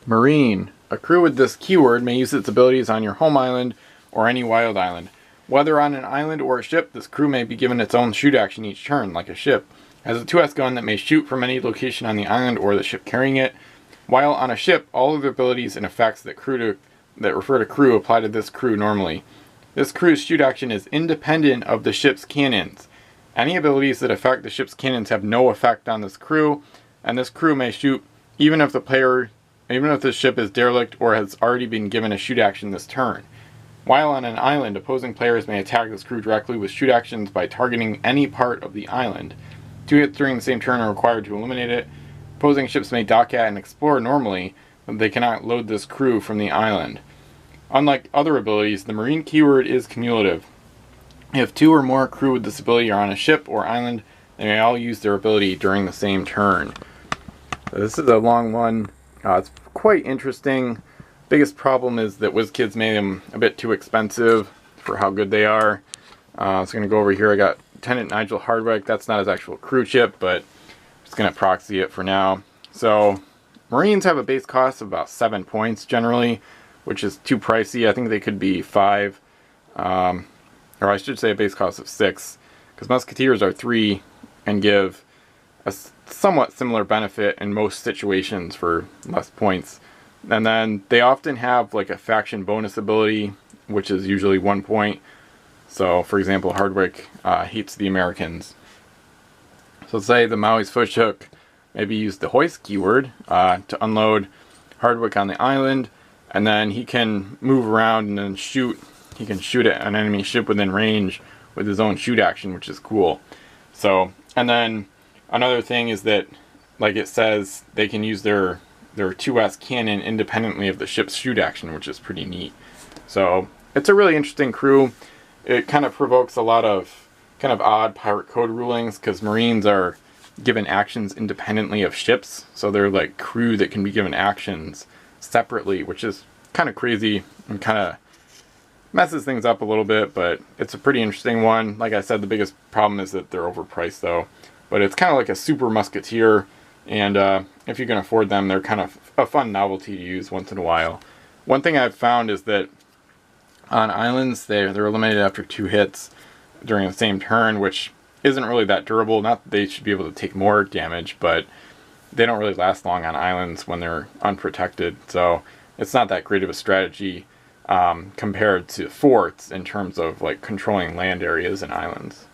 Marine. A crew with this keyword may use its abilities on your home island or any wild island. Whether on an island or a ship, this crew may be given its own shoot action each turn, like a ship. It has a 2S gun that may shoot from any location on the island or the ship carrying it. While on a ship, all of the abilities and effects that refer to crew apply to this crew normally. This crew's shoot action is independent of the ship's cannons. Any abilities that affect the ship's cannons have no effect on this crew, and this crew may shoot even if the ship is derelict or has already been given a shoot action this turn. While on an island, opposing players may attack this crew directly with shoot actions by targeting any part of the island. 2 hits during the same turn are required to eliminate it. Opposing ships may dock at and explore normally, but they cannot load this crew from the island. Unlike other abilities, the Marine keyword is cumulative. If 2 or more crew with this ability are on a ship or island, they may all use their ability during the same turn. So this is a long one. It's quite interesting. Biggest problem is that WizKids made them a bit too expensive for how good they are. So I'm going to go over here. I got Lieutenant Nigel Hardwick. That's not his actual crew chip, but I'm just going to proxy it for now. So Marines have a base cost of about 7 points generally, which is too pricey. I think they could be 5, or I should say a base cost of 6, because Musketeers are 3 and give a somewhat similar benefit in most situations for less points. And then they often have like a faction bonus ability, which is usually 1 point. So for example, Hardwick hates the Americans. So say the Maui's Fishhook maybe use the hoist keyword to unload Hardwick on the island, and then he can move around and then shoot. He can shoot at an enemy ship within range with his own shoot action, which is cool. So, and then another thing is that, like it says, they can use their 2S cannon independently of the ship's shoot action, which is pretty neat. So it's a really interesting crew. It kind of provokes a lot of kind of odd pirate code rulings, because Marines are given actions independently of ships. So they're like crew that can be given actions separately, which is kind of crazy and kind of messes things up a little bit, but it's a pretty interesting one. Like I said, the biggest problem is that they're overpriced though. But it's kind of like a super musketeer, and if you can afford them, they're kind of a fun novelty to use once in a while. One thing I've found is that on islands, they're eliminated after 2 hits during the same turn, which isn't really that durable. Not that they should be able to take more damage, but they don't really last long on islands when they're unprotected. So it's not that great of a strategy compared to forts in terms of like controlling land areas and islands.